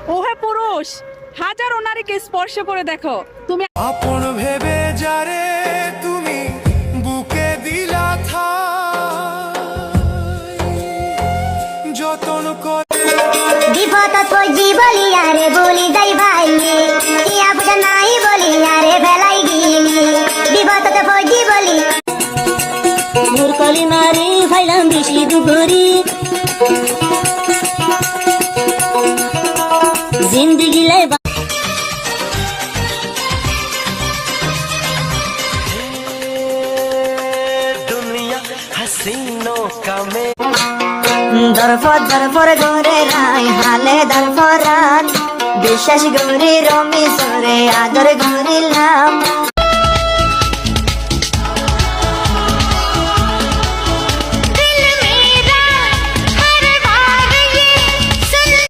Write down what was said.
ওহে পুরুষ, হাজারো নারীকে স্পর্শ করে দেখো, তুমি আপন ভেবে যারে তুমি বুকে দিলা যতন করে বিপদ পজি বলি আরে বলি যাই ভাই টিয়া পয়সা নাই বলি আরে বেলাই গিলি বিপদ পজি বলি মুরকলি নারী ভাইলাম বেশি দুপুরি জিন্দগি লাই দুনিয়া হাসিনো কামে দরফর গোরে রাই হালে দরফরান বিশ্বাস গৌরী রমি সরে আদর গৌরিলাম